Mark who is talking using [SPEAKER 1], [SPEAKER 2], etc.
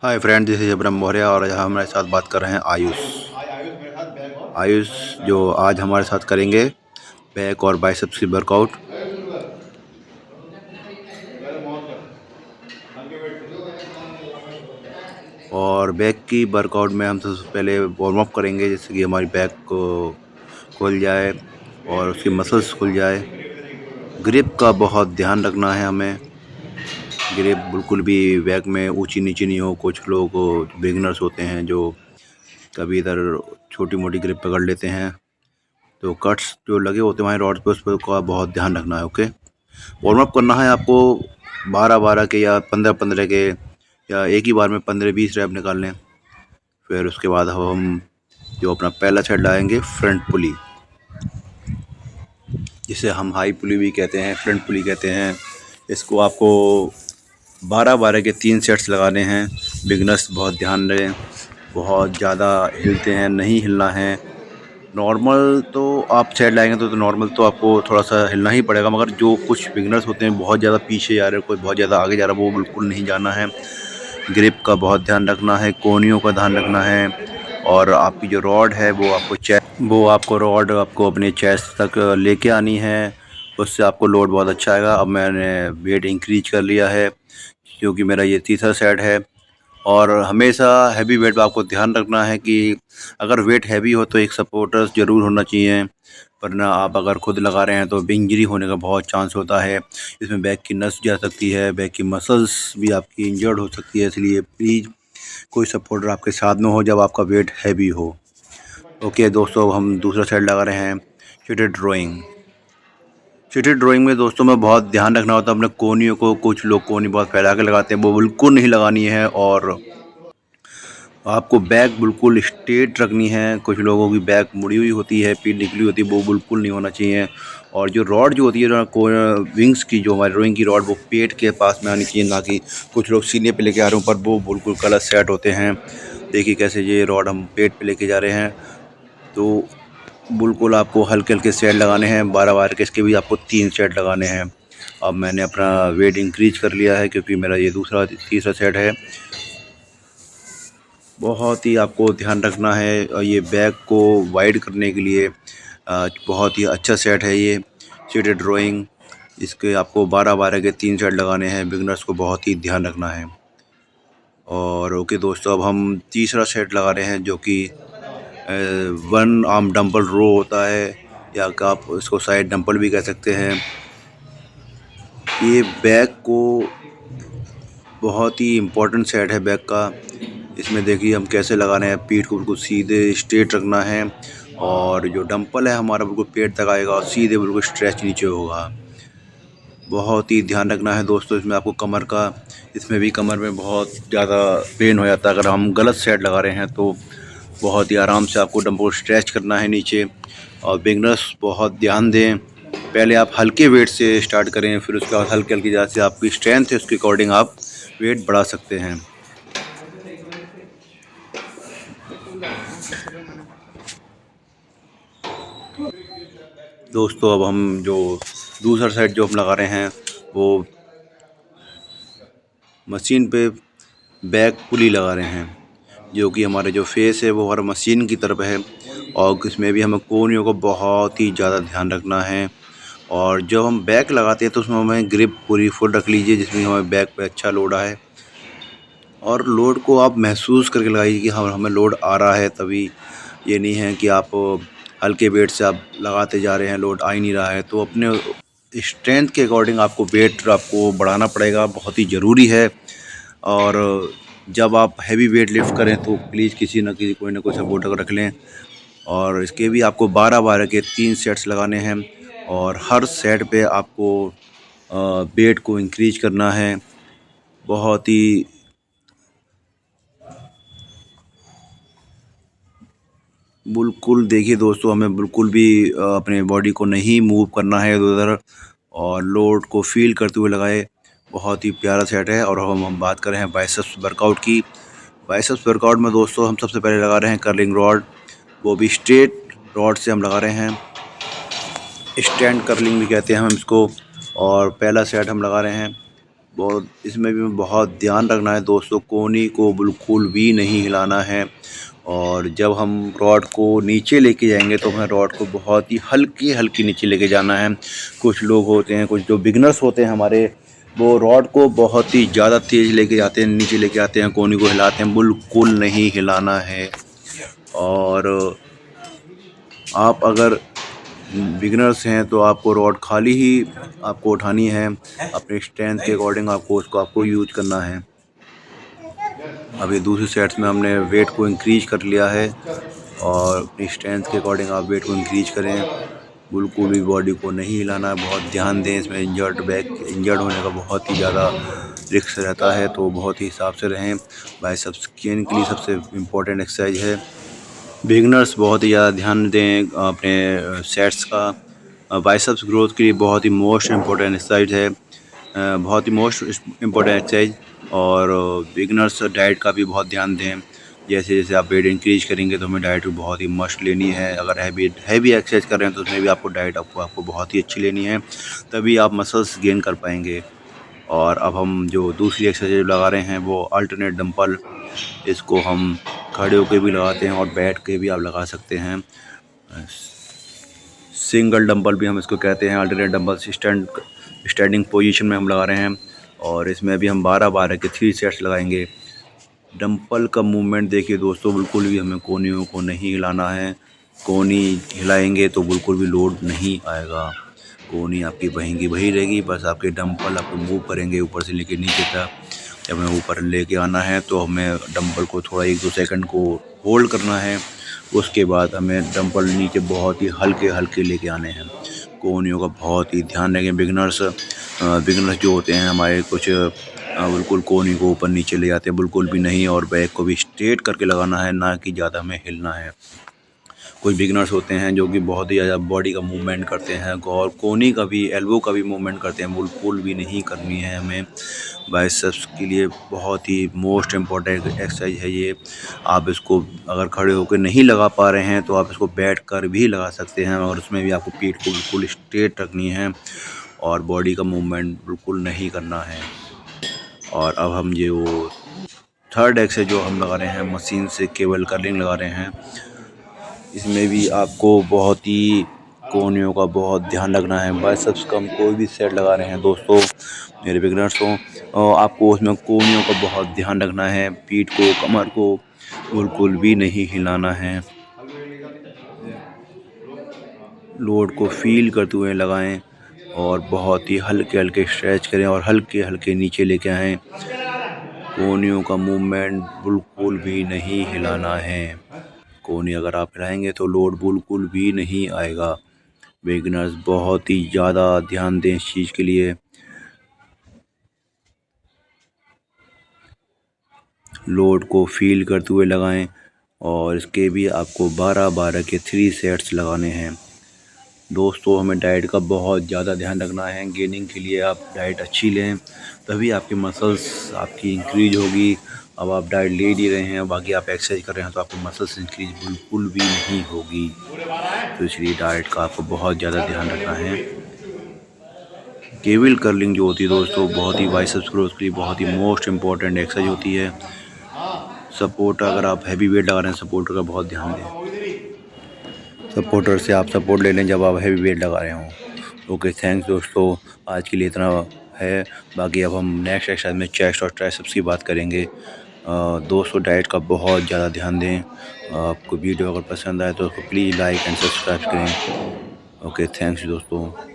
[SPEAKER 1] Hi friend, this is Abraham Maurya और यहाँ हमारे साथ बात कर रहे हैं आयुष। आयुष जो आज हमारे साथ करेंगे बैक और बाइसेप्स की वर्कआउट। और बैक की वर्कआउट में हम सबसे पहले वार्म अप करेंगे, जिससे कि हमारी बैक को खुल जाए और उसकी मसल्स खुल जाए। ग्रिप का बहुत ध्यान रखना है हमें। ग्रिप बिल्कुल भी बैक में ऊंची नीची नहीं हो। कुछ लोग बिगनर्स होते हैं जो कभी इधर छोटी मोटी ग्रिप पकड़ लेते हैं, तो कट्स जो लगे होते हैं हमारे रॉड पे, उस पर का बहुत ध्यान रखना है। ओके, वार्म अप करना है आपको 12-12 के या 15-15 के, या एक ही बार में 15-20 रैप निकाल लें। फिर उसके बाद हम जो अपना पहला सेट लाएंगे फ्रंट पुली, जिसे हम हाई पुली भी कहते हैं, फ्रंट पुली कहते हैं। इसको आपको 12-12 के 3 सेट्स लगाने हैं। बिगनर्स बहुत ध्यान दें, बहुत ज़्यादा हिलते हैं, नहीं हिलना है। नॉर्मल तो आप सेट लाएंगे तो नॉर्मल तो आपको थोड़ा सा हिलना ही पड़ेगा, मगर जो कुछ बिगनर्स होते हैं बहुत ज़्यादा पीछे जा रहे हैं, कोई बहुत ज़्यादा आगे जा रहा है, वो बिल्कुल नहीं जाना है। ग्रिप का बहुत ध्यान रखना है, कोनियों का ध्यान रखना है। और आपकी जो रॉड है वो आपको रॉड आपको अपने चेस्ट तक लेके आनी है। उससे आपको लोड बहुत अच्छा आएगा। अब मैंने वेट इंक्रीज कर लिया है क्योंकि मेरा ये तीसरा सेट है। और हमेशा हैवी वेट पे आपको ध्यान रखना है कि अगर वेट हैवी हो तो एक सपोर्टर्स ज़रूर होना चाहिए, वरना आप अगर खुद लगा रहे हैं तो इंजरी होने का बहुत चांस होता है। इसमें बैक की नस जा सकती है, बैक की मसल्स भी आपकी इंजर्ड हो सकती है। इसलिए प्लीज़ कोई सपोर्टर आपके साथ में हो जब आपका वेट हैवी हो। ओके दोस्तों, अब हम दूसरा सेट लगा रहे हैं सीटेड ड्राइंग। सीटेड ड्राइंग में दोस्तों में बहुत ध्यान रखना होता है अपने कोनियों को। कुछ लोग कोनी बहुत फैला के लगाते हैं, वो बिल्कुल नहीं लगानी है। और आपको बैक बिल्कुल स्ट्रेट रखनी है। कुछ लोगों की बैक मुड़ी हुई होती है, पीठ निकली होती है, वो बिल्कुल नहीं होना चाहिए। और जो रॉड जो होती है ना, को विंग्स की, जो हमारी रोइंग की रॉड, वो पेट के पास में आनी चाहिए, ना कि कुछ लोग सीने पे लेके आ रहे हैं ऊपर, वो बिल्कुल गलत सेट होते हैं। देखिए कैसे ये रॉड हम पेट पे लेके जा रहे हैं, तो बिल्कुल आपको हल्के हल्के सेट लगाने हैं। 12-12 के इसके भी आपको 3 सेट लगाने हैं। अब मैंने अपना वेट इंक्रीज कर लिया है क्योंकि मेरा ये तीसरा सेट है। बहुत ही आपको ध्यान रखना है, और ये बैक को वाइड करने के लिए बहुत ही अच्छा सेट है ये सीटेड ड्राइंग। इसके आपको 12-12 के 3 सेट लगाने हैं। बिगनर्स को बहुत ही ध्यान रखना है। और ओके दोस्तों, अब हम तीसरा सेट लगा रहे हैं, जो कि 1 आर्म डंबल रो होता है, या कि आप इसको साइड डंबल भी कह सकते हैं। ये बैक को बहुत ही इम्पोर्टेंट सेट है बैक का। इसमें देखिए हम कैसे लगा रहे हैं। पीठ को बिल्कुल सीधे स्ट्रेट रखना है, और जो डंपल है हमारा बिल्कुल पेट तक आएगा और सीधे बिल्कुल स्ट्रेच नीचे होगा। बहुत ही ध्यान रखना है दोस्तों इसमें आपको कमर का। इसमें भी कमर में बहुत ज़्यादा पेन हो जाता है अगर हम गलत सेट लगा रहे हैं, तो बहुत ही आराम से आपको डंपल स्ट्रेच करना है नीचे। और बिगनर्स बहुत ध्यान दें, पहले आप हल्के वेट से स्टार्ट करें, फिर उसके बाद हल्के हल्के, जैसे आपकी स्ट्रेंथ है उसके अकॉर्डिंग आप वेट बढ़ा सकते हैं। दोस्तों अब हम जो दूसरा सेट जो हम लगा रहे हैं, वो मशीन पे बैक पुली लगा रहे हैं, जो कि हमारे जो फेस है वो हर मशीन की तरफ है। और इसमें भी हमें कोनियों को बहुत ही ज़्यादा ध्यान रखना है। और जब हम बैक लगाते हैं तो उसमें हमें ग्रिप पूरी फुल रख लीजिए, जिसमें हमें बैक पे अच्छा लोड आए। और लोड को आप महसूस करके लगाइए कि हाँ हमें लोड आ रहा है तभी। ये नहीं है कि आप हल्के वेट से आप लगाते जा रहे हैं, लोड आ ही नहीं रहा है। तो अपने स्ट्रेंथ के अकॉर्डिंग आपको वेट आपको बढ़ाना पड़ेगा, बहुत ही ज़रूरी है। और जब आप हैवी वेट लिफ्ट करें तो प्लीज़ किसी न किसी कोई ना कोई सपोर्टर रख लें। और इसके भी आपको 12-12 के 3 सेट्स लगाने हैं, और हर सेट पे आपको वेट को इंक्रीज करना है। बहुत ही बिल्कुल देखिए दोस्तों, हमें बिल्कुल भी अपने बॉडी को नहीं मूव करना है इधर उधर, और लोड को फील करते हुए लगाए। बहुत ही प्यारा सेट है। और हम बात कर रहे हैं बाइसेप्स वर्कआउट की। बाइसेप्स वर्कआउट में दोस्तों हम सबसे पहले लगा रहे हैं कर्लिंग रॉड, वो भी स्ट्रेट रॉड से हम लगा रहे हैं। स्टैंड कर्लिंग भी कहते हैं हम इसको। और पहला सेट हम लगा रहे हैं बहुत इसमें भी बहुत ध्यान रखना है दोस्तों, कोहनी को बिल्कुल भी नहीं हिलाना है। और जब हम रॉड को नीचे लेके जाएंगे तो हमें रॉड को बहुत ही हल्की हल्की नीचे लेके जाना है। कुछ लोग होते हैं, कुछ जो बिगनर्स होते हैं हमारे, वो रॉड को बहुत ही ज़्यादा तेज़ लेके जाते हैं, नीचे लेके आते हैं, कोहनी को हिलाते हैं। बिल्कुल नहीं हिलाना है। और आप अगर बिगनर्स हैं तो आपको रॉड खाली ही आपको उठानी है, अपने स्ट्रेंथ के अकॉर्डिंग आपको यूज करना है। अभी दूसरी सेट्स में हमने वेट को इंक्रीज कर लिया है और अपनी स्ट्रेंथ के अकॉर्डिंग आप वेट को इंक्रीज करें। बिल्कुल भी बॉडी को नहीं हिलाना है, बहुत ध्यान दें इसमें। इंजर्ड होने का बहुत ही ज़्यादा रिस्क रहता है, तो बहुत ही हिसाब से रहें। बाइसेप्स गेन के लिए सबसे इम्पोर्टेंट एक्सरसाइज है। बिगनर्स बहुत ही ज़्यादा ध्यान दें अपने सेट्स का। बाइसेप्स ग्रोथ के लिए बहुत ही मोस्ट इम्पोर्टेंट एक्सरसाइज है, बहुत ही मोस्ट इम्पोर्टेंट एक्सरसाइज। और बिगनर्स डाइट का भी बहुत ध्यान दें। जैसे जैसे आप वेट इंक्रीज करेंगे तो हमें डाइट बहुत ही मस्ट लेनी है। अगर हैवी एक्सरसाइज कर रहे हैं तो उसमें भी आपको डाइट आपको बहुत ही अच्छी लेनी है, तभी आप मसल्स गेन कर पाएंगे। और अब हम जो दूसरी एक्सरसाइज लगा रहे हैं वो अल्टरनेट डंपल। इसको हम खड़े होकर भी लगाते हैं और बैठ के भी आप लगा सकते हैं। सिंगल डंपल भी हम इसको कहते हैं। अल्टरनेट डंपल स्टैंडिंग पोजीशन में हम लगा रहे हैं और इसमें भी हम 12-12 के 3 सेट्स लगाएंगे। डंपल का मूवमेंट देखिए दोस्तों, बिल्कुल भी हमें कोहनियों को नहीं हिलाना है। कोहनी हिलाएंगे तो बिल्कुल भी लोड नहीं आएगा, कोहनी आपकी वहीं की वहीं रहेगी। बस आपके डंपल आपको मूव करेंगे ऊपर से लेके नीचे तक। जब हमें ऊपर लेके आना है तो हमें डंपल को थोड़ा 1-2 सेकंड को होल्ड करना है। उसके बाद हमें डंपल नीचे बहुत ही हल्के हल्के लेके आने हैं। कोहनियों का बहुत ही ध्यान रखें। बिगनर्स जो होते हैं हमारे कुछ बिल्कुल कोहनी को ऊपर नीचे ले जाते हैं, बिल्कुल भी नहीं। और बैक को भी स्ट्रेट करके लगाना है, ना कि ज़्यादा हमें हिलना है। कुछ बिगनर्स होते हैं जो कि बहुत ही ज़्यादा बॉडी का मूवमेंट करते हैं और कोहनी का भी, एल्बो का भी मूवमेंट करते हैं, बिल्कुल भी नहीं करनी है हमें। बाइसेप्स के लिए बहुत ही मोस्ट इम्पॉर्टेंट एक्सरसाइज है ये। आप इसको अगर खड़े होकर नहीं लगा पा रहे हैं तो आप इसको बैठ कर भी लगा सकते हैं, और उसमें भी आपको पीठ को बिल्कुल स्ट्रेट रखनी है और बॉडी का मूवमेंट बिल्कुल नहीं करना है। और अब हम जो थर्ड एक्सरसाइज जो हम लगा रहे हैं, मशीन से केबल कर्लिंग लगा रहे हैं। इसमें भी आपको बहुत ही कोहनियों का बहुत ध्यान रखना है। बाइसेप्स का हम कोई भी सेट लगा रहे हैं दोस्तों, मेरे बिगनर्स हो, आपको उसमें कोहनियों का बहुत ध्यान रखना है। पीठ को, कमर को बिल्कुल भी नहीं हिलाना है। लोड को फील करते हुए लगाएं और बहुत ही हल्के हल्के स्ट्रेच करें और हल्के हल्के नीचे लेके आएँ। कोहनियों का मूवमेंट बिल्कुल भी नहीं हिलाना है। कोहनी अगर आप हिलाएंगे तो लोड बिल्कुल भी नहीं आएगा। बिगिनर्स बहुत ही ज़्यादा ध्यान दें इस चीज़ के लिए। लोड को फील करते हुए लगाएं और इसके भी आपको 12-12 के 3 सेट्स लगाने हैं। दोस्तों हमें डाइट का बहुत ज़्यादा ध्यान रखना है। गेनिंग के लिए आप डाइट अच्छी लें, तभी आपकी मसल्स आपकी इंक्रीज होगी। अब आप डाइट ले नहीं रहे हैं, बाकी आप एक्सरसाइज कर रहे हैं तो आपकी मसल्स इंक्रीज बिल्कुल भी नहीं होगी। तो इसलिए डाइट का आपको बहुत ज़्यादा ध्यान रखना है। केबल कर्लिंग जो होती है दोस्तों, बहुत ही बाइसेप्स ग्रोथ के लिए बहुत ही मोस्ट इम्पॉर्टेंट एक्सरसाइज होती है। सपोर्ट, अगर आप हैवी वेट लगा रहे हैं, सपोर्टर का बहुत ध्यान दें। सपोर्टर से आप सपोर्ट ले लें जब आप हैवी वेट लगा रहे हों। ओके, थैंक्स दोस्तों, आज के लिए इतना है। बाकी अब हम नेक्स्ट एक्सरसाइज में चेस्ट और ट्राइसेप्स की बात करेंगे। दोस्तों डाइट का बहुत ज़्यादा ध्यान दें। आपको वीडियो अगर पसंद आए तो उसको प्लीज़ लाइक एंड सब्सक्राइब करें। ओके, थैंक्स दोस्तों।